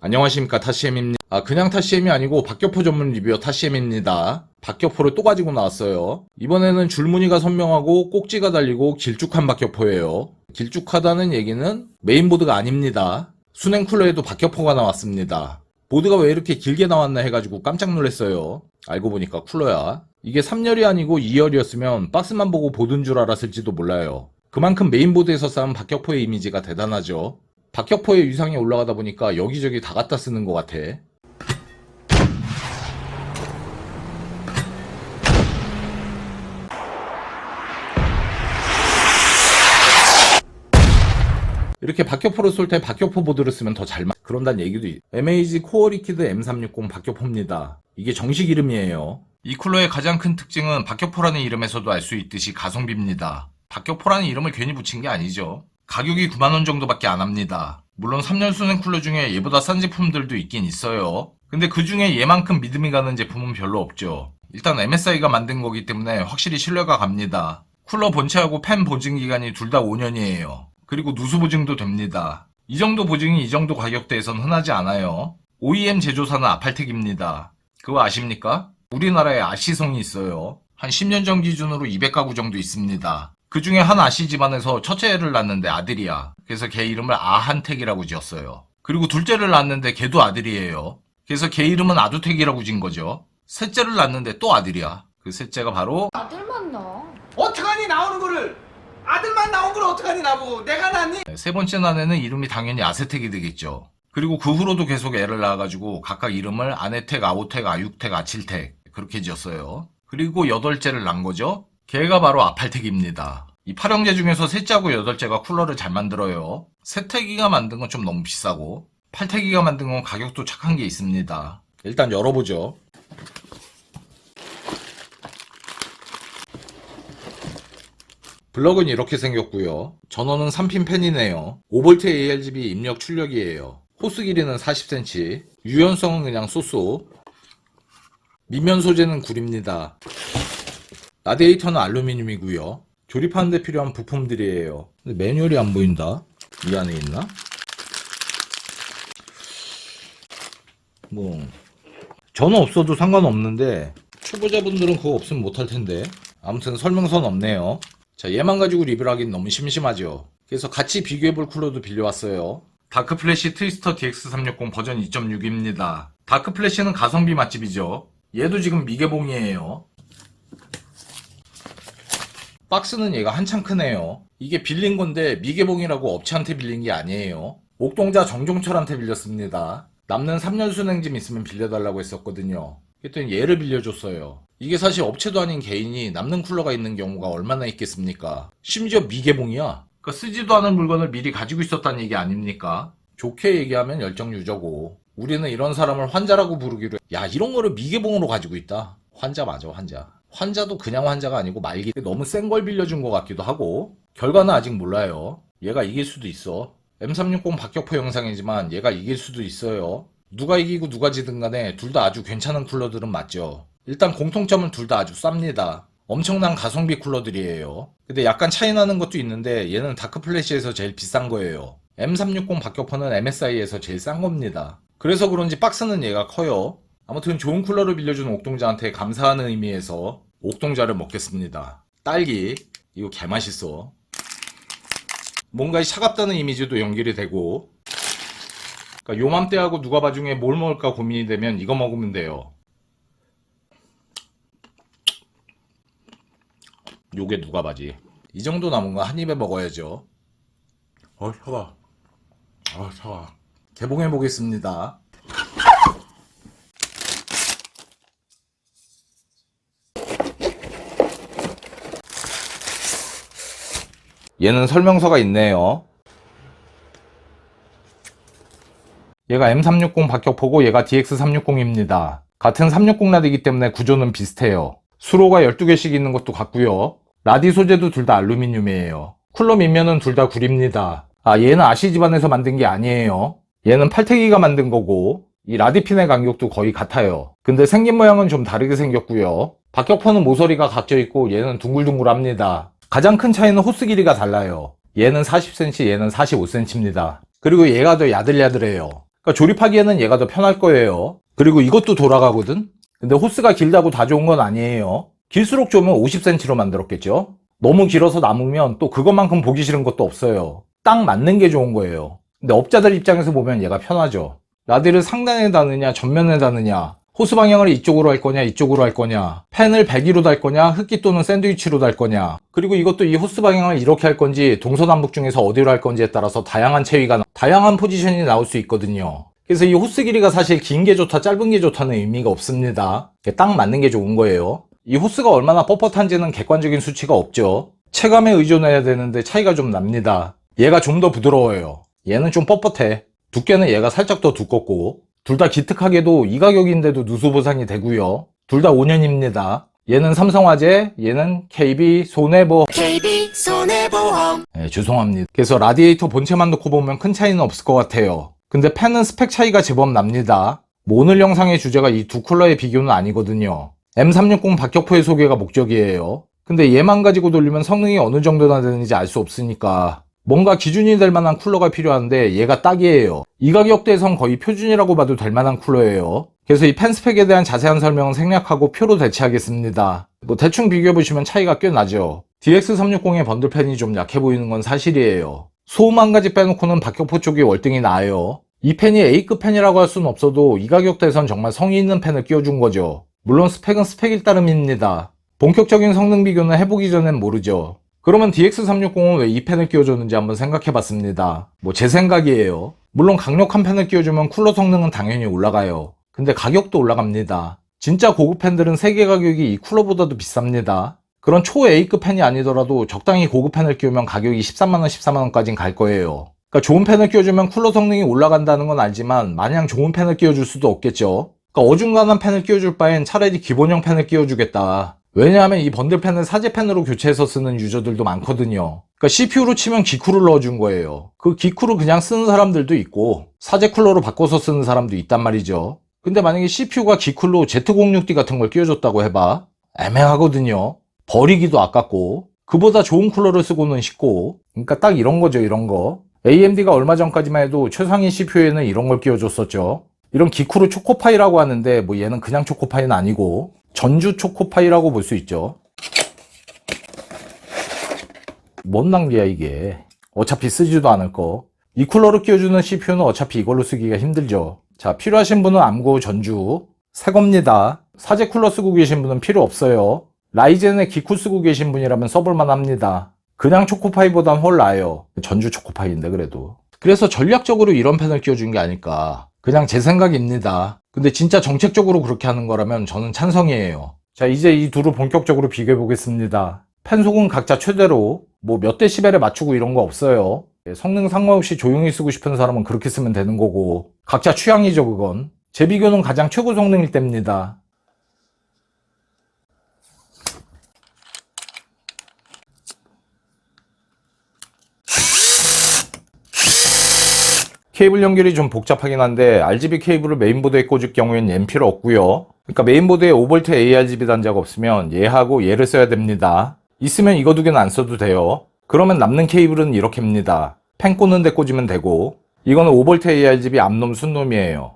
안녕하십니까, 타시엠입니다. 그냥 타시엠이 아니고 박격포 전문 리뷰어 타시엠입니다. 박격포를 또 가지고 나왔어요. 이번에는 줄무늬가 선명하고 꼭지가 달리고 길쭉한 박격포예요. 길쭉하다는 얘기는 메인보드가 아닙니다. 순행 쿨러에도 박격포가 나왔습니다. 보드가 왜 이렇게 길게 나왔나 해가지고 깜짝 놀랐어요. 알고 보니까 쿨러야. 이게 3열이 아니고 2열이었으면 박스만 보고 보드인 줄 알았을지도 몰라요. 그만큼 메인보드에서 쌓은 박격포의 이미지가 대단하죠. 박격포의 위상이 올라가다 보니까 여기저기 다 갖다 쓰는 것 같아. 이렇게 박격포를 쏠 때 박격포 보드를 쓰면 더 잘 그런다는 얘기도 MAG 코어 리퀴드 M360 박격포입니다. 이게 정식 이름이에요. 이 쿨러의 가장 큰 특징은 박격포라는 이름에서도 알 수 있듯이 가성비입니다. 박격포라는 이름을 괜히 붙인 게 아니죠. 가격이 9만원 정도밖에 안 합니다. 물론 3열 순행 쿨러 중에 얘보다 싼 제품들도 있긴 있어요. 근데 그 중에 얘만큼 믿음이 가는 제품은 별로 없죠. 일단 MSI가 만든 거기 때문에 확실히 신뢰가 갑니다. 쿨러 본체하고 팬 보증 기간이 둘 다 5년이에요. 그리고 누수 보증도 됩니다. 이 정도 보증이 이 정도 가격대에선 흔하지 않아요. OEM 제조사는 아팔텍입니다. 그거 아십니까? 우리나라에 아시성이 있어요. 한 10년 전 기준으로 200가구 정도 있습니다. 그 중에 한 아시 집안에서 첫째 애를 낳았는데 아들이야. 그래서 걔 이름을 아한택이라고 지었어요. 그리고 둘째를 낳았는데 걔도 아들이에요. 그래서 걔 이름은 아두택이라고 지은 거죠. 셋째를 낳았는데 또 아들이야. 그 셋째가 바로 아들만 나. 어떡하니 나오는 거를 아들만 나온 걸 어떡하니 나보고 내가 낳니? 세 번째 난에는 이름이 당연히 아세택이 되겠죠. 그리고 그 후로도 계속 애를 낳아가지고 각각 이름을 아네택, 아오택, 아육택, 아칠택 그렇게 지었어요. 그리고 여덟째를 낳은 거죠. 걔가 바로 아팔텍입니다. 이 8형제 중에서 셋째하고 여덟째가 쿨러를 잘 만들어요. 세택이가 만든 건 좀 너무 비싸고 8택이가 만든 건 가격도 착한 게 있습니다. 일단 열어보죠. 블럭은 이렇게 생겼고요. 전원은 3핀 팬이네요. 5V ARGB 입력 출력이에요. 호스 길이는 40cm, 유연성은 그냥 쏘쏘. 밑면 소재는 구리입니다. 라디에이터는 알루미늄이고요. 조립하는데 필요한 부품들이에요. 근데 매뉴얼이 안 보인다. 이 안에 있나? 저는 없어도 상관없는데 초보자분들은 그거 없으면 못할 텐데. 아무튼 설명서는 없네요. 자, 얘만 가지고 리뷰를 하긴 너무 심심하죠. 그래서 같이 비교해볼 쿨러도 빌려왔어요. 다크플래시 트위스터 DX360 버전 2.6입니다. 다크플래시는 가성비 맛집이죠. 얘도 지금 미개봉이에요. 박스는 얘가 한참 크네요. 이게 빌린 건데 미개봉이라고 업체한테 빌린 게 아니에요. 옥동자 정종철한테 빌렸습니다. 남는 3년 순행짐 있으면 빌려달라고 했었거든요. 그랬더니 얘를 빌려줬어요. 이게 사실 업체도 아닌 개인이 남는 쿨러가 있는 경우가 얼마나 있겠습니까? 심지어 미개봉이야. 그러니까 쓰지도 않은 물건을 미리 가지고 있었다는 얘기 아닙니까? 좋게 얘기하면 열정유저고 우리는 이런 사람을 환자라고 부르기로 야, 이런 거를 미개봉으로 가지고 있다. 환자 맞아, 환자. 환자도 그냥 환자가 아니고 말기 너무 센 걸 빌려준 것 같기도 하고 결과는 아직 몰라요. 얘가 이길 수도 있어. M360 박격포 영상이지만 얘가 이길 수도 있어요. 누가 이기고 누가 지든 간에 둘 다 아주 괜찮은 쿨러들은 맞죠. 일단 공통점은 둘 다 아주 쌉니다. 엄청난 가성비 쿨러들이에요. 근데 약간 차이 나는 것도 있는데 얘는 다크플래시에서 제일 비싼 거예요. M360 박격포는 MSI에서 제일 싼 겁니다. 그래서 그런지 박스는 얘가 커요. 아무튼 좋은 쿨러를 빌려준 옥동자한테 감사하는 의미에서 옥동자를 먹겠습니다. 딸기 이거 개맛있어. 뭔가 차갑다는 이미지도 연결이 되고 그러니까 요맘때하고 누가 나중에 뭘 먹을까 고민이 되면 이거 먹으면 돼요. 요게 누가 바지. 이 정도 남은 거 한 입에 먹어야죠. 차가. 차가. 개봉해 보겠습니다. 얘는 설명서가 있네요. 얘가 M360 박격포고 얘가 DX360입니다. 같은 360 라디이기 때문에 구조는 비슷해요. 수로가 12개씩 있는 것도 같고요. 라디 소재도 둘 다 알루미늄이에요. 쿨러 밑면은 둘 다 구리입니다. 얘는 아시 집안에서 만든 게 아니에요. 얘는 팔태기가 만든 거고 이 라디핀의 간격도 거의 같아요. 근데 생긴 모양은 좀 다르게 생겼고요. 박격포는 모서리가 각져 있고 얘는 둥글둥글합니다. 가장 큰 차이는 호스 길이가 달라요. 얘는 40cm, 얘는 45cm입니다. 그리고 얘가 더 야들야들해요. 그러니까 조립하기에는 얘가 더 편할 거예요. 그리고 이것도 돌아가거든? 근데 호스가 길다고 다 좋은 건 아니에요. 길수록 좋으면 50cm로 만들었겠죠? 너무 길어서 남으면 또 그것만큼 보기 싫은 것도 없어요. 딱 맞는 게 좋은 거예요. 근데 업자들 입장에서 보면 얘가 편하죠. 라디를 상단에 다느냐 전면에 다느냐, 호스 방향을 이쪽으로 할 거냐 이쪽으로 할 거냐, 펜을 배기로 달 거냐 흡기 또는 샌드위치로 달 거냐, 그리고 이것도 이 호스 방향을 이렇게 할 건지 동서남북 중에서 어디로 할 건지에 따라서 다양한 체위가 다양한 포지션이 나올 수 있거든요. 그래서 이 호스 길이가 사실 긴 게 좋다 짧은 게 좋다는 의미가 없습니다. 딱 맞는 게 좋은 거예요. 이 호스가 얼마나 뻣뻣한지는 객관적인 수치가 없죠. 체감에 의존해야 되는데 차이가 좀 납니다. 얘가 좀 더 부드러워요. 얘는 좀 뻣뻣해. 두께는 얘가 살짝 더 두껍고, 둘 다 기특하게도 이 가격인데도 누수 보상이 되고요. 둘 다 5년입니다. 얘는 삼성화재, 얘는 KB 손해보험. 네, 죄송합니다. 그래서 라디에이터 본체만 놓고 보면 큰 차이는 없을 것 같아요. 근데 팬은 스펙 차이가 제법 납니다. 뭐 오늘 영상의 주제가 이 두 쿨러의 비교는 아니거든요. M360 박격포의 소개가 목적이에요. 근데 얘만 가지고 돌리면 성능이 어느 정도나 되는지 알 수 없으니까 뭔가 기준이 될 만한 쿨러가 필요한데 얘가 딱이에요. 이 가격대에선 거의 표준이라고 봐도 될 만한 쿨러예요. 그래서 이 팬 스펙에 대한 자세한 설명은 생략하고 표로 대체하겠습니다. 뭐 대충 비교해보시면 차이가 꽤 나죠. DX360의 번들팬이 좀 약해 보이는 건 사실이에요. 소음 한 가지 빼놓고는 박격포 쪽이 월등히 나아요. 이 팬이 A급 팬이라고 할 수는 없어도 이 가격대에선 정말 성의 있는 팬을 끼워준 거죠. 물론 스펙은 스펙일 따름입니다. 본격적인 성능 비교는 해보기 전엔 모르죠. 그러면 DX360은 왜 이 팬을 끼워줬는지 한번 생각해봤습니다. 뭐 제 생각이에요. 물론 강력한 팬을 끼워주면 쿨러 성능은 당연히 올라가요. 근데 가격도 올라갑니다. 진짜 고급 팬들은 세계 가격이 이 쿨러보다도 비쌉니다. 그런 초 A급 팬이 아니더라도 적당히 고급 팬을 끼우면 가격이 13만원, 14만원까진 갈 거예요. 그러니까 좋은 팬을 끼워주면 쿨러 성능이 올라간다는 건 알지만 마냥 좋은 팬을 끼워줄 수도 없겠죠. 그러니까 어중간한 팬을 끼워줄 바엔 차라리 기본형 팬을 끼워주겠다. 왜냐하면 이 번들팬을 사제팬으로 교체해서 쓰는 유저들도 많거든요. 그러니까 CPU로 치면 기쿨을 넣어준 거예요. 그 기쿨을 그냥 쓰는 사람들도 있고 사제 쿨러로 바꿔서 쓰는 사람도 있단 말이죠. 근데 만약에 CPU가 기쿨로 Z06D 같은 걸 끼워줬다고 해봐. 애매하거든요. 버리기도 아깝고 그보다 좋은 쿨러를 쓰고는 싶고, 그러니까 딱 이런 거죠. 이런 거. AMD가 얼마 전까지만 해도 최상위 CPU에는 이런 걸 끼워줬었죠. 이런 기쿠르 초코파이라고 하는데 뭐 얘는 그냥 초코파이는 아니고 전주 초코파이라고 볼 수 있죠. 뭔 낭비야 이게. 어차피 쓰지도 않을 거. 이 쿨러를 끼워주는 CPU는 어차피 이걸로 쓰기가 힘들죠. 자, 필요하신 분은 암고 전주 새 겁니다. 사제 쿨러 쓰고 계신 분은 필요 없어요. 라이젠의 기쿠 쓰고 계신 분이라면 써볼만 합니다. 그냥 초코파이보단 훨 나아요. 전주 초코파이인데 그래도. 그래서 전략적으로 이런 펜을 끼워준 게 아닐까. 그냥 제 생각입니다. 근데 진짜 정책적으로 그렇게 하는 거라면 저는 찬성이에요. 자, 이제 이 둘을 본격적으로 비교해 보겠습니다. 펜 속은 각자 최대로 뭐 몇 데시벨에 맞추고 이런 거 없어요. 성능 상관없이 조용히 쓰고 싶은 사람은 그렇게 쓰면 되는 거고 각자 취향이죠 그건. 제 비교는 가장 최고 성능일 때입니다. 케이블 연결이 좀 복잡하긴 한데 RGB 케이블을 메인보드에 꽂을 경우엔 얘는 필요 없고요. 그러니까 메인보드에 5V ARGB 단자가 없으면 얘하고 얘를 써야 됩니다. 있으면 이거 두 개는 안 써도 돼요. 그러면 남는 케이블은 이렇게입니다. 펜 꽂는 데 꽂으면 되고, 이거는 5V ARGB 암놈 순놈이에요.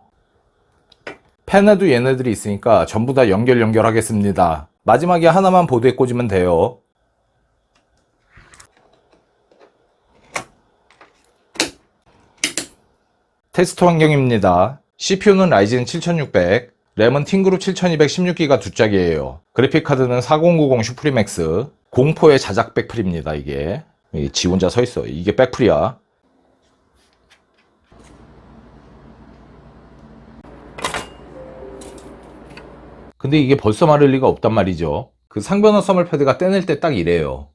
펜에도 얘네들이 있으니까 전부 다 연결하겠습니다. 마지막에 하나만 보드에 꽂으면 돼요. 테스트 환경입니다. CPU는 라이젠 7600, 램은 팅그룹 7216기가 두 짝이에요. 그래픽카드는 4090 슈프리맥스, 공포의 자작 백플입니다. 이게 지 혼자 서있어. 이게 백플이야. 근데 이게 벌써 마를 리가 없단 말이죠. 그 상변화 써멀 패드가 떼낼 때 딱 이래요.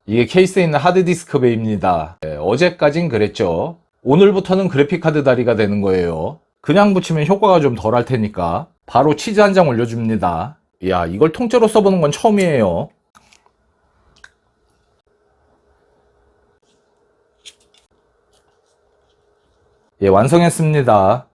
이게 케이스에 있는 하드디스크 베이입니다. 어제까진 그랬죠. 오늘부터는 그래픽카드 다리가 되는 거예요. 그냥 붙이면 효과가 좀 덜 할 테니까 바로 치즈 한 장 올려줍니다. 이야, 이걸 통째로 써보는 건 처음이에요. 예, 완성했습니다.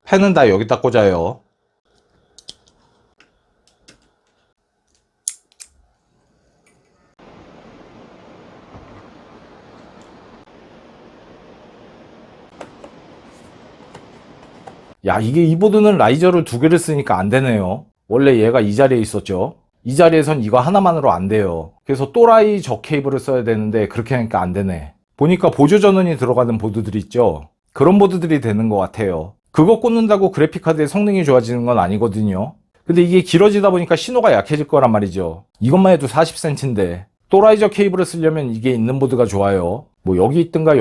펜은 다 여기다 꽂아요. 야, 이게 이 보드는 라이저를 두 개를 쓰니까 안 되네요. 원래 얘가 이 자리에 있었죠. 이 자리에선 이거 하나만으로 안 돼요. 그래서 또라이 저 케이블을 써야 되는데 그렇게 하니까 안 되네. 보니까 보조 전원이 들어가는 보드들이 있죠. 그런 보드들이 되는 것 같아요. 그거 꽂는다고 그래픽카드의 성능이 좋아지는 건 아니거든요. 근데 이게 길어지다 보니까 신호가 약해질 거란 말이죠. 이것만 해도 40cm인데 또라이 저 케이블을 쓰려면 이게 있는 보드가 좋아요. 뭐 여기 있든가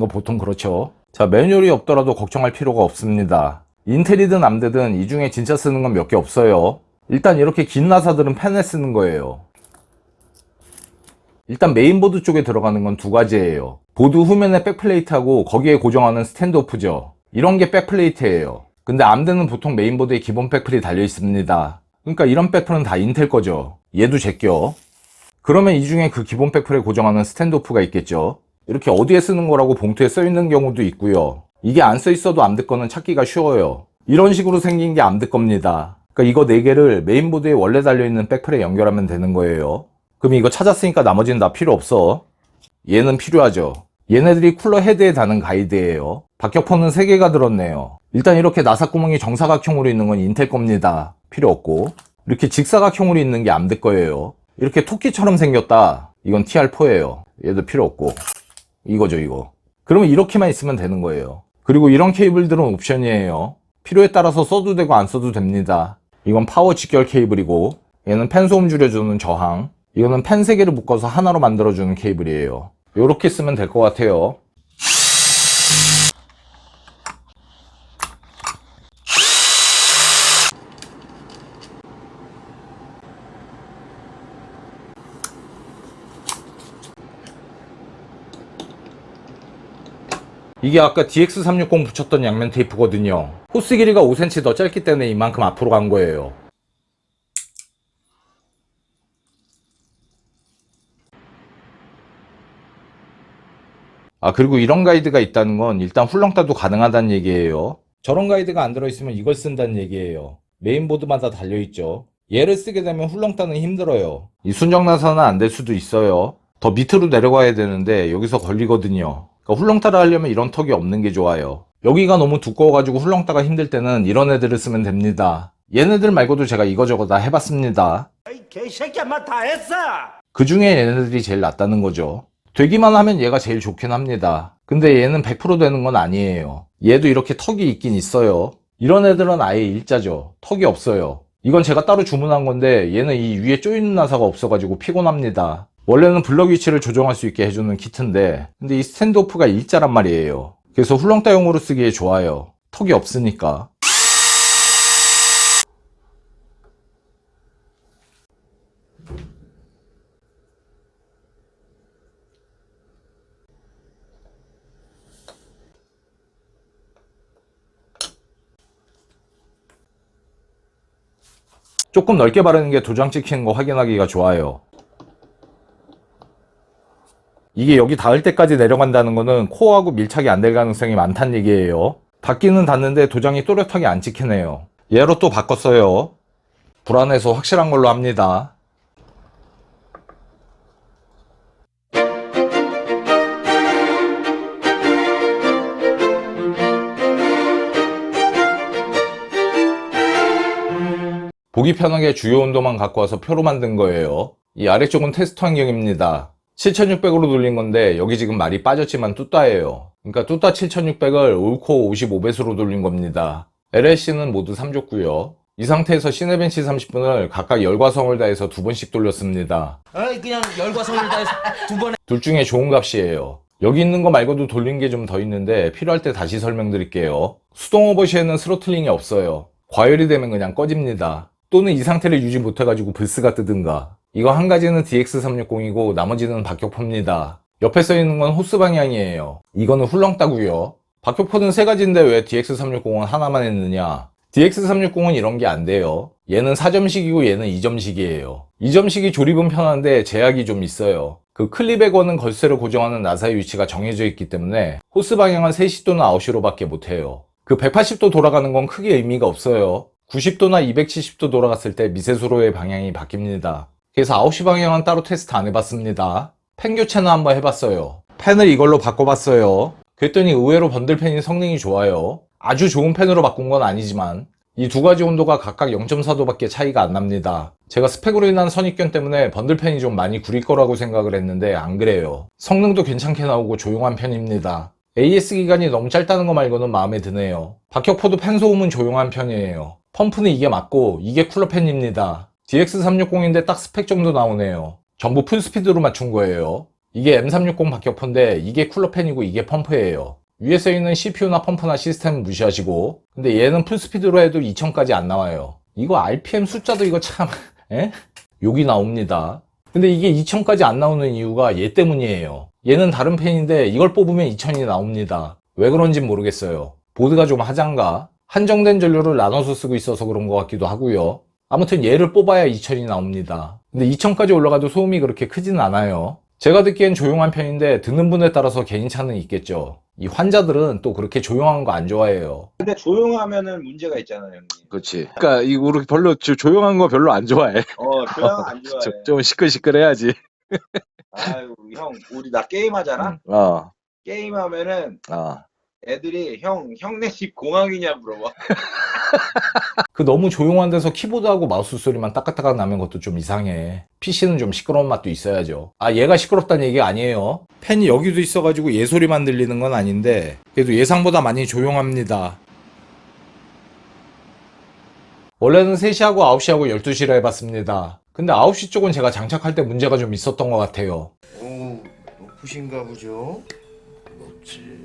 보통 그렇죠. 자, 매뉴얼이 없더라도 걱정할 필요가 없습니다. 인텔이든 암드든 이 중에 진짜 쓰는 건 몇 개 없어요. 일단 이렇게 긴 나사들은 펜에 쓰는 거예요. 일단 메인보드 쪽에 들어가는 건 두 가지예요. 보드 후면에 백플레이트하고 거기에 고정하는 스탠드오프죠. 이런 게 백플레이트예요. 근데 암드는 보통 메인보드에 기본 백플이 달려 있습니다. 그러니까 이런 백플은 다 인텔 거죠. 얘도 제껴. 그러면 이 중에 그 기본 백플에 고정하는 스탠드오프가 있겠죠. 이렇게 어디에 쓰는 거라고 봉투에 써 있는 경우도 있고요. 이게 안 써 있어도 암드 거는 찾기가 쉬워요. 이런 식으로 생긴 게 암드 겁니다. 그러니까 이거 4개를 메인보드에 원래 달려있는 백플에 연결하면 되는 거예요. 그럼 이거 찾았으니까 나머지는 다 필요 없어. 얘는 필요하죠. 얘네들이 쿨러 헤드에 다는 가이드예요. 박격포는 3개가 들었네요. 일단 이렇게 나사구멍이 정사각형으로 있는 건 인텔 겁니다. 필요 없고, 이렇게 직사각형으로 있는 게 암드 거예요. 이렇게 토끼처럼 생겼다. 이건 TR4예요. 얘도 필요 없고, 이거죠, 이거. 그러면 이렇게만 있으면 되는 거예요. 그리고 이런 케이블들은 옵션이에요. 필요에 따라서 써도 되고 안 써도 됩니다. 이건 파워 직결 케이블이고, 얘는 펜 소음 줄여주는 저항, 이거는 펜 3개를 묶어서 하나로 만들어주는 케이블이에요. 요렇게 쓰면 될 것 같아요. 이게 아까 DX360 붙였던 양면 테이프거든요. 호스 길이가 5cm 더 짧기 때문에 이만큼 앞으로 간 거예요. 아, 그리고 이런 가이드가 있다는 건 일단 훌렁따도 가능하다는 얘기예요. 저런 가이드가 안 들어있으면 이걸 쓴다는 얘기예요. 메인보드마다 달려있죠. 얘를 쓰게 되면 훌렁따는 힘들어요. 이 순정나사는 안 될 수도 있어요. 더 밑으로 내려가야 되는데 여기서 걸리거든요. 그러니까 훌렁따를 하려면 이런 턱이 없는 게 좋아요. 여기가 너무 두꺼워가지고 훌렁따가 힘들 때는 이런 애들을 쓰면 됩니다. 얘네들 말고도 제가 이거저거 다 해봤습니다. 이 개새끼야, 마 다 했어! 그 중에 얘네들이 제일 낫다는 거죠. 되기만 하면 얘가 제일 좋긴 합니다. 근데 얘는 100% 되는 건 아니에요. 얘도 이렇게 턱이 있긴 있어요. 이런 애들은 아예 일자죠. 턱이 없어요. 이건 제가 따로 주문한 건데 얘는 이 위에 조이는 나사가 없어가지고 피곤합니다. 원래는 블럭 위치를 조정할 수 있게 해주는 키트인데 근데 이 스탠드오프가 일자란 말이에요. 그래서 훌렁따용으로 쓰기에 좋아요. 턱이 없으니까. 조금 넓게 바르는 게 도장 찍히는 거 확인하기가 좋아요. 이게 여기 닿을 때까지 내려간다는 거는 코어하고 밀착이 안 될 가능성이 많다는 얘기예요. 닿기는 닿는데 도장이 또렷하게 안 찍히네요. 얘로 또 바꿨어요. 불안해서 확실한 걸로 합니다. 보기 편하게 주요 온도만 갖고 와서 표로 만든 거예요. 이 아래쪽은 테스트 환경입니다. 7600으로 돌린 건데 여기 지금 말이 빠졌지만 뚜따예요. 그러니까 뚜따 7600을 올코어 55배수로 돌린 겁니다. LLC는 모두 3줬고요. 이 상태에서 시네벤시 30분을 각각 열과 성을 다해서 2번씩 돌렸습니다. 그냥 열과 성을 다해서 2번에. 둘 중에 좋은 값이에요. 여기 있는 거 말고도 돌린 게 좀 더 있는데 필요할 때 다시 설명드릴게요. 수동 오버시에는 스로틀링이 없어요. 과열이 되면 그냥 꺼집니다. 또는 이 상태를 유지 못해가지고 불스가 뜨든가. 이거 한 가지는 DX360이고 나머지는 박격포입니다. 옆에 써있는 건 호스 방향이에요. 이거는 훌렁따고요. 박격포는 3가지인데 왜 DX360은 하나만 했느냐. DX360은 이런 게 안 돼요. 얘는 4점식이고 얘는 2점식이에요. 2점식이 조립은 편한데 제약이 좀 있어요. 그 클립액원은 걸쇠를 고정하는 나사의 위치가 정해져 있기 때문에 호스 방향은 3시 또는 9시로 밖에 못해요. 그 180도 돌아가는 건 크게 의미가 없어요. 90도나 270도 돌아갔을 때 미세수로의 방향이 바뀝니다. 그래서 9시 방향은 따로 테스트 안 해봤습니다. 팬 교체는 한번 해봤어요. 팬을 이걸로 바꿔봤어요. 그랬더니 의외로 번들팬이 성능이 좋아요. 아주 좋은 팬으로 바꾼 건 아니지만 이 두 가지 온도가 각각 0.4도밖에 차이가 안 납니다. 제가 스펙으로 인한 선입견 때문에 번들팬이 좀 많이 구릴 거라고 생각을 했는데 안 그래요. 성능도 괜찮게 나오고 조용한 편입니다. AS 기간이 너무 짧다는 거 말고는 마음에 드네요. 박격포도 팬 소음은 조용한 편이에요. 펌프는 이게 맞고 이게 쿨러팬입니다. DX360인데 딱 스펙 정도 나오네요. 전부 풀스피드로 맞춘 거예요. 이게 M360 박격포인데 이게 쿨러팬이고 이게 펌프예요. 위에서 있는 CPU나 펌프나 시스템은 무시하시고, 근데 얘는 풀스피드로 해도 2000까지 안 나와요. 이거 RPM 숫자도 이거 참 욕이 나옵니다. 근데 이게 2000까지 안 나오는 이유가 얘 때문이에요. 얘는 다른 펜인데 이걸 뽑으면 2000이 나옵니다. 왜 그런진 모르겠어요. 보드가 좀 하장가? 한정된 전류를 나눠서 쓰고 있어서 그런 것 같기도 하고요. 아무튼 얘를 뽑아야 2000이 나옵니다. 근데 2000까지 올라가도 소음이 그렇게 크진 않아요. 제가 듣기엔 조용한 편인데 듣는 분에 따라서 개인차는 있겠죠. 이 환자들은 또 그렇게 조용한 거 안 좋아해요. 근데 조용하면은 문제가 있잖아요, 형님. 그렇지. 그러니까 이 우리 별로 조용한 거 별로 안 좋아해. 조용 안 좋아해. 좀 시끌시끌해야지. 아유, 형, 우리 나 게임하잖아? 어. 게임하면은 어. 애들이 형네 집 공항이냐 물어봐. 그 너무 조용한 데서 키보드하고 마우스 소리만 따깍따깍 나면 것도 좀 이상해. PC는 좀 시끄러운 맛도 있어야죠. 아, 얘가 시끄럽다는 얘기가 아니에요. 팬이 여기도 있어가지고 얘 소리만 들리는 건 아닌데 그래도 예상보다 많이 조용합니다. 원래는 3시하고 9시하고 12시라 해봤습니다. 근데 9시 쪽은 제가 장착할 때 문제가 좀 있었던 것 같아요. 오, 높으신가 보죠? 높지.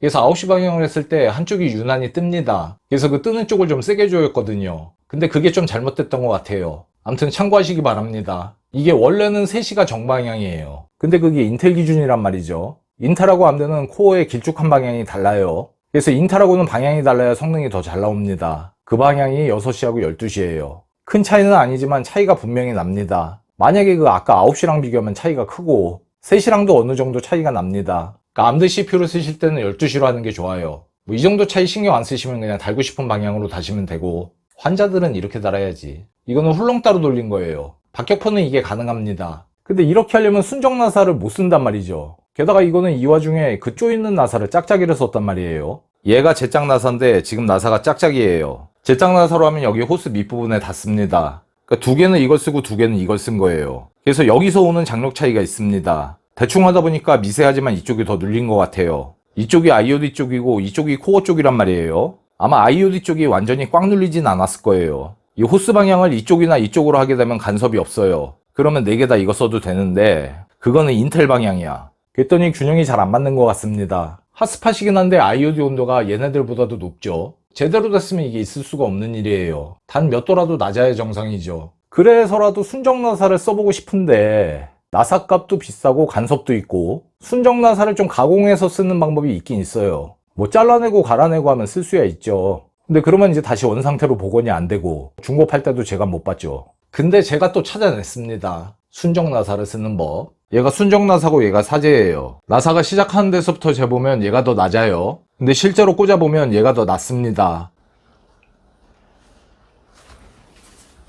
그래서 9시 방향을 했을 때 한쪽이 유난히 뜹니다. 그래서 그 뜨는 쪽을 좀 세게 조였거든요. 근데 그게 좀 잘못됐던 것 같아요. 아무튼 참고하시기 바랍니다. 이게 원래는 3시가 정방향이에요. 근데 그게 인텔 기준이란 말이죠. 인텔하고 암드는 코어의 길쭉한 방향이 달라요. 그래서 인텔하고는 방향이 달라야 성능이 더 잘 나옵니다. 그 방향이 6시하고 12시예요. 큰 차이는 아니지만 차이가 분명히 납니다. 만약에 그 아까 9시랑 비교하면 차이가 크고 3시랑도 어느 정도 차이가 납니다. 그러니까 암드 CPU를 쓰실 때는 12시로 하는 게 좋아요. 뭐 이 정도 차이 신경 안 쓰시면 그냥 달고 싶은 방향으로 다시면 되고, 환자들은 이렇게 달아야지. 이거는 훌렁 따로 돌린 거예요. 박격포는 이게 가능합니다. 근데 이렇게 하려면 순정 나사를 못 쓴단 말이죠. 게다가 이거는 이 와중에 그 쪼있는 나사를 짝짝이를 썼단 말이에요. 얘가 제짝 나사인데 지금 나사가 짝짝이에요. 제짝 나사로 하면 여기 호스 밑부분에 닿습니다. 그러니까 두 개는 이걸 쓰고 두 개는 이걸 쓴 거예요. 그래서 여기서 오는 장력 차이가 있습니다. 대충 하다 보니까 미세하지만 이쪽이 더 눌린 것 같아요. 이쪽이 IOD 쪽이고 이쪽이 코어 쪽이란 말이에요. 아마 IOD 쪽이 완전히 꽉 눌리진 않았을 거예요. 이 호스 방향을 이쪽이나 이쪽으로 하게 되면 간섭이 없어요. 그러면 4개 다 이거 써도 되는데 그거는 인텔 방향이야. 그랬더니 균형이 잘 안 맞는 것 같습니다. 핫스팟이긴 한데 IOD 온도가 얘네들보다도 높죠. 제대로 됐으면 이게 있을 수가 없는 일이에요. 단 몇 도라도 낮아야 정상이죠. 그래서라도 순정 나사를 써보고 싶은데 나사 값도 비싸고 간섭도 있고 순정 나사를 좀 가공해서 쓰는 방법이 있긴 있어요. 뭐 잘라내고 갈아내고 하면 쓸 수야 있죠. 근데 그러면 이제 다시 원상태로 복원이 안 되고 중고 팔 때도 제가 못 봤죠. 근데 제가 또 찾아냈습니다. 순정 나사를 쓰는 법. 얘가 순정 나사고 얘가 사제예요. 나사가 시작하는 데서부터 재보면 얘가 더 낮아요. 근데 실제로 꽂아보면 얘가 더 낮습니다.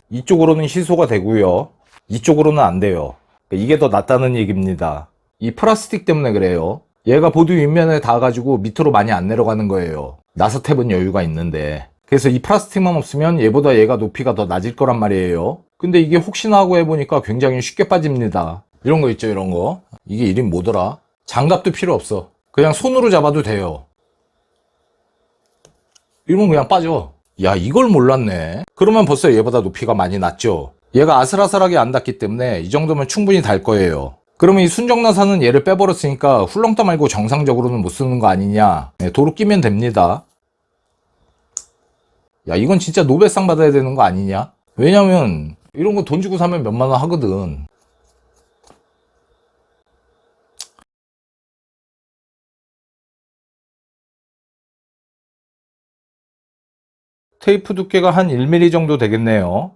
이쪽으로는 희소가 되고요. 이쪽으로는 안 돼요. 이게 더 낫다는 얘기입니다. 이 플라스틱 때문에 그래요. 얘가 보드 윗면에 닿아가지고 밑으로 많이 안 내려가는 거예요. 나사 탭은 여유가 있는데. 그래서 이 플라스틱만 없으면 얘보다 얘가 높이가 더 낮을 거란 말이에요. 근데 이게 혹시나 하고 해보니까 굉장히 쉽게 빠집니다. 이런 거 있죠, 이런 거. 이게 이름 뭐더라? 장갑도 필요 없어. 그냥 손으로 잡아도 돼요. 이러면 그냥 빠져. 야, 이걸 몰랐네. 그러면 벌써 얘보다 높이가 많이 낮죠. 얘가 아슬아슬하게 안 닿기 때문에 이 정도면 충분히 달 거예요. 그러면 이 순정 나사는 얘를 빼버렸으니까 훌렁떠 말고 정상적으로는 못 쓰는 거 아니냐. 네, 도로 끼면 됩니다. 야, 이건 진짜 노벨상 받아야 되는 거 아니냐? 왜냐면 이런 거 돈 주고 사면 몇만 원 하거든. 테이프 두께가 한 1mm 정도 되겠네요.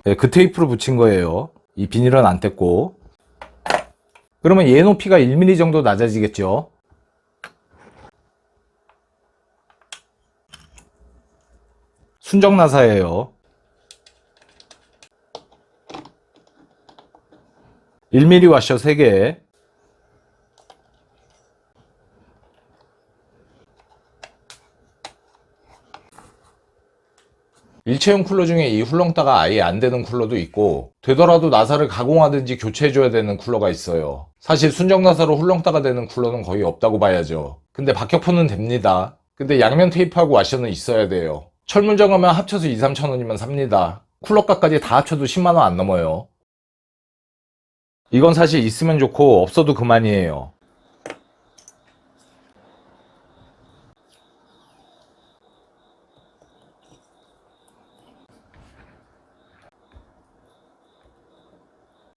네, 그 테이프로 붙인 거예요. 이 비닐은 안 뗐고. 그러면 얘 높이가 1mm 정도 낮아지겠죠. 순정 나사예요. 1mm 와셔 3개, 일체형 쿨러 중에 이 훌렁따가 아예 안 되는 쿨러도 있고, 되더라도 나사를 가공하든지 교체해줘야 되는 쿨러가 있어요. 사실 순정 나사로 훌렁따가 되는 쿨러는 거의 없다고 봐야죠. 근데 박격포는 됩니다. 근데 양면 테이프하고 와셔는 있어야 돼요. 철물점가면 합쳐서 2-3천원이면 삽니다. 쿨러값까지 다 합쳐도 10만원 안 넘어요. 이건 사실 있으면 좋고 없어도 그만이에요.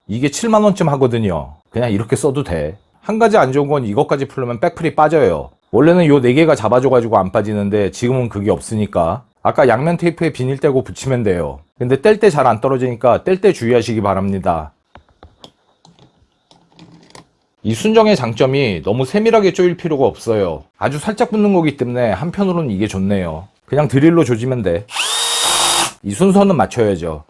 이게 7만원쯤 하거든요. 그냥 이렇게 써도 돼. 한 가지 안 좋은 건 이것까지 풀려면 백플이 빠져요. 원래는 요 4개가 잡아줘가지고 안 빠지는데 지금은 그게 없으니까 아까 양면 테이프에 비닐 떼고 붙이면 돼요. 근데 뗄 때 잘 안 떨어지니까 뗄 때 주의하시기 바랍니다. 이 순정의 장점이 너무 세밀하게 조일 필요가 없어요. 아주 살짝 붙는 거기 때문에 한편으로는 이게 좋네요. 그냥 드릴로 조지면 돼. 이 순서는 맞춰야죠.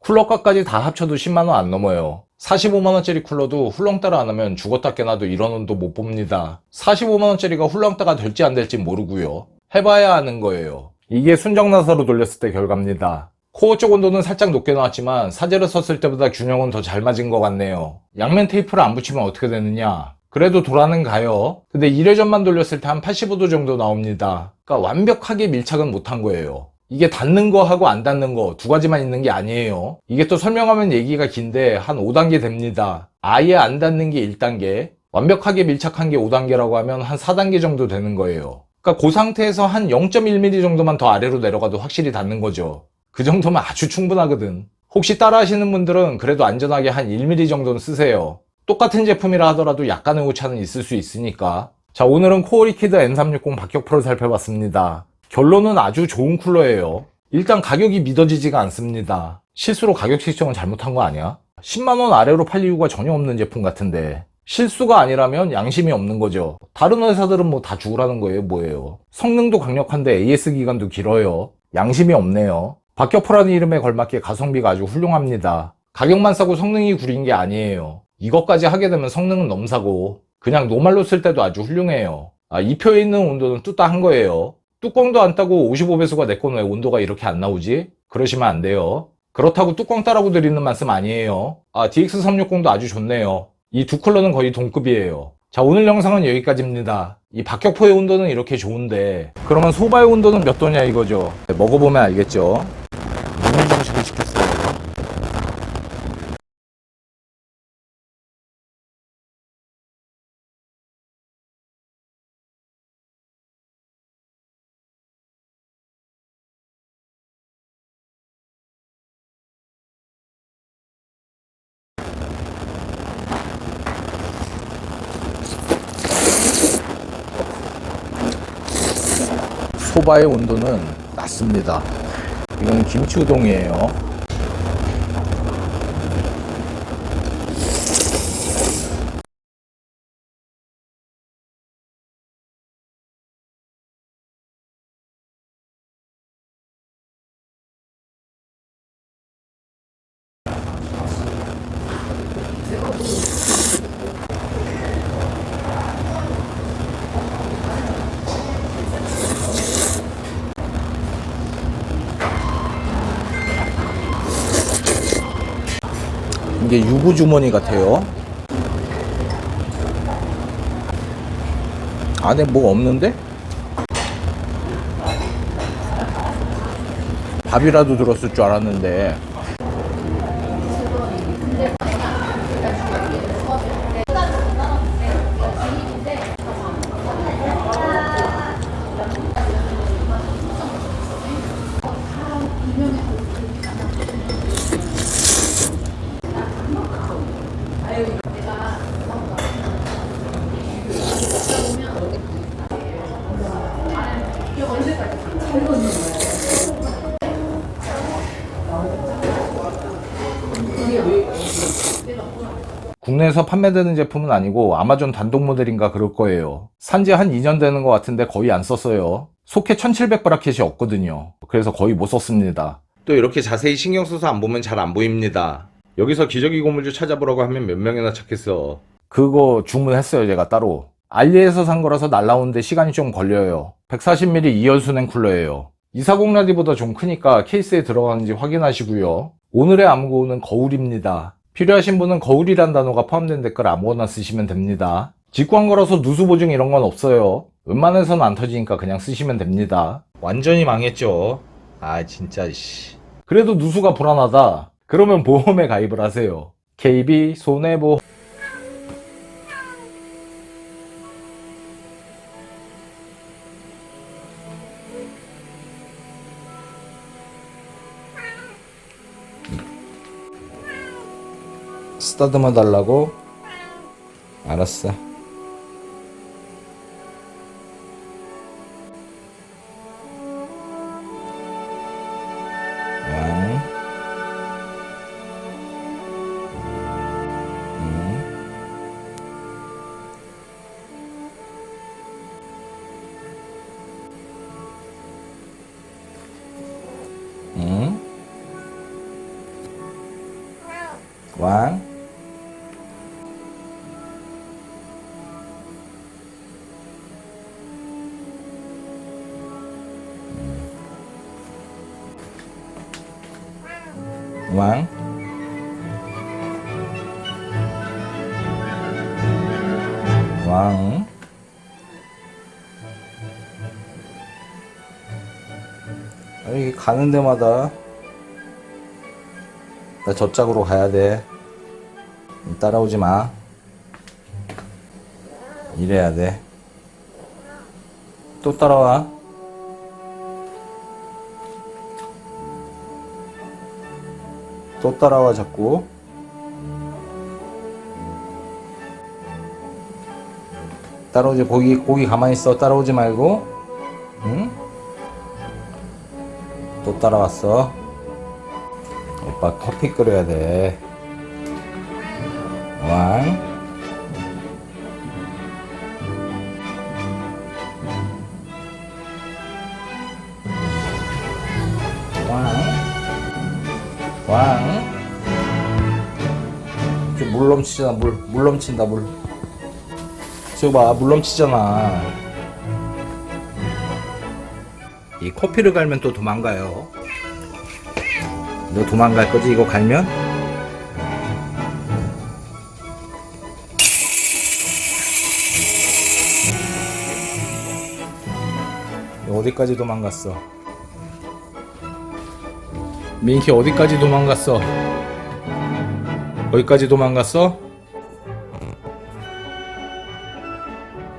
쿨러값까지 다 합쳐도 10만원 안 넘어요. 45만원짜리 쿨러도 훌렁따라 안 하면 죽었다 깨나도 이런 온도 못 봅니다. 45만원짜리가 훌렁따가 될지 안 될지 모르고요. 해봐야 아는 거예요. 이게 순정 나사로 돌렸을 때 결과입니다. 코어 쪽 온도는 살짝 높게 나왔지만 사제를 썼을 때보다 균형은 더 잘 맞은 것 같네요. 양면 테이프를 안 붙이면 어떻게 되느냐? 그래도 돌아는 가요. 근데 1회전만 돌렸을 때 한 85도 정도 나옵니다. 그러니까 완벽하게 밀착은 못한 거예요. 이게 닿는 거하고 안 닿는 거 두 가지만 있는 게 아니에요. 이게 또 설명하면 얘기가 긴데 한 5단계 됩니다. 아예 안 닿는 게 1단계, 완벽하게 밀착한 게 5단계라고 하면 한 4단계 정도 되는 거예요. 그러니까 그 상태에서 한 0.1mm 정도만 더 아래로 내려가도 확실히 닿는 거죠. 그 정도면 아주 충분하거든. 혹시 따라 하시는 분들은 그래도 안전하게 한 1mm 정도는 쓰세요. 똑같은 제품이라 하더라도 약간의 오차는 있을 수 있으니까. 자, 오늘은 코어리퀴드 N360 박격포를 살펴봤습니다. 결론은 아주 좋은 쿨러예요. 일단 가격이 믿어지지가 않습니다. 실수로 가격 책정을 잘못한 거 아니야? 10만원 아래로 팔 이유가 전혀 없는 제품 같은데 실수가 아니라면 양심이 없는 거죠. 다른 회사들은 뭐 다 죽으라는 거예요, 뭐예요. 성능도 강력한데 AS 기간도 길어요. 양심이 없네요. 박격포라는 이름에 걸맞게 가성비가 아주 훌륭합니다. 가격만 싸고 성능이 구린 게 아니에요. 이것까지 하게 되면 성능은 넘사고 그냥 노말로 쓸 때도 아주 훌륭해요. 이 표에 있는 온도는 뚜따 한 거예요. 뚜껑도 안 따고 55배수가 내 건 왜 온도가 이렇게 안 나오지? 그러시면 안 돼요. 그렇다고 뚜껑 따라고 드리는 말씀 아니에요. DX360도 아주 좋네요. 이 두 쿨러는 거의 동급이에요. 자, 오늘 영상은 여기까지입니다. 이 박격포의 온도는 이렇게 좋은데 그러면 소바의 온도는 몇 도냐 이거죠. 먹어보면 알겠죠. 무슨 정식을 시켰어요. 소바의 온도는 낮습니다. 이건 김치 우동이에요. 이게 유부 주머니 같아요. 안에 뭐 없는데? 밥이라도 들었을 줄 알았는데. 국내에서 판매되는 제품은 아니고 아마존 단독 모델인가 그럴 거예요. 산지 한 2년 되는 것 같은데 거의 안 썼어요. 소켓 1700브라켓이 없거든요. 그래서 거의 못 썼습니다. 또 이렇게 자세히 신경 써서 안 보면 잘 안 보입니다. 여기서 기저귀 고무줄 찾아보라고 하면 몇 명이나 찾겠어. 그거 주문했어요, 제가 따로. 알리에서 산 거라서 날라오는데 시간이 좀 걸려요. 140mm 2열 수냉 쿨러예요. 240 라디보다 좀 크니까 케이스에 들어가는지 확인하시고요. 오늘의 암고는 거울입니다. 필요하신 분은 거울이란 단어가 포함된 댓글 아무거나 쓰시면 됩니다. 직구한 거라서 누수 보증 이런 건 없어요. 웬만해서는 안 터지니까 그냥 쓰시면 됩니다. 완전히 망했죠. 아 진짜 씨. 그래도 누수가 불안하다. 그러면 보험에 가입을 하세요. KB 손해보험. 쓰다듬어 달라고? 알았어. 왕. 왕. 왕. 왕. 여기 가는 데마다 나 저짝으로 가야 돼. 따라오지 마. 이래야 돼. 또 따라와. 또 따라와 자꾸. 따라오지. 고기 가만히 있어. 따라오지 말고. 응? 또 따라왔어. 오빠 커피 끓여야 돼. 왕. 왕. 물 넘치잖아. 물 넘친다. 물. 저거 봐. 물 넘치잖아. 이 커피를 갈면 또 도망가요. 너 도망갈 거지? 이거 갈면? 어디까지 도망갔어? 민키 어디까지 도망갔어? 어디까지 도망갔어?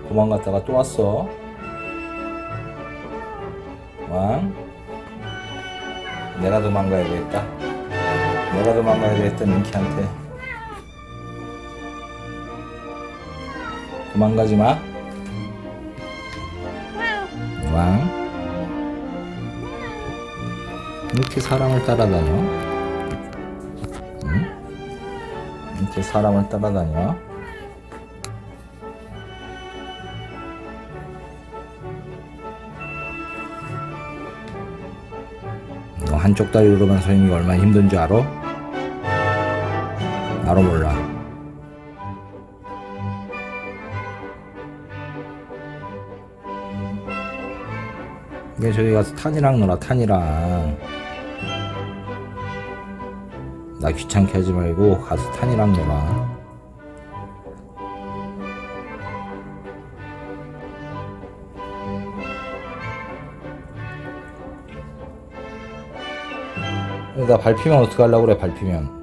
도망갔다가 또 왔어. 왕. 내가 도망가야 되겠다. 내가 도망가야 되겠다, 민키한테. 도망가지 마. 왕. 이렇게 사람을 따라다녀? 응? 이렇게 사람을 따라다녀? 너 한쪽 다리로만 서 있는 게 얼마나 힘든 줄 알아? 알아 몰라. 근데 저기 가서 탄이랑 놀아. 탄이랑. 나 귀찮게 하지 말고 가서 탄이랑 놀아. 나 밟히면 어떡하려고 그래. 밟히면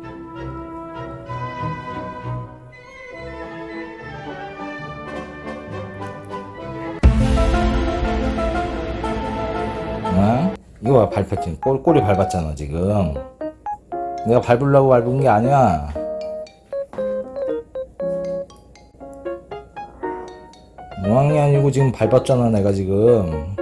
어? 이거 봐. 밟혔지. 꼬리 밟았잖아 지금. 내가 밟으려고 밟은 게 아니야. 노황이 아니고 지금 밟았잖아 내가 지금.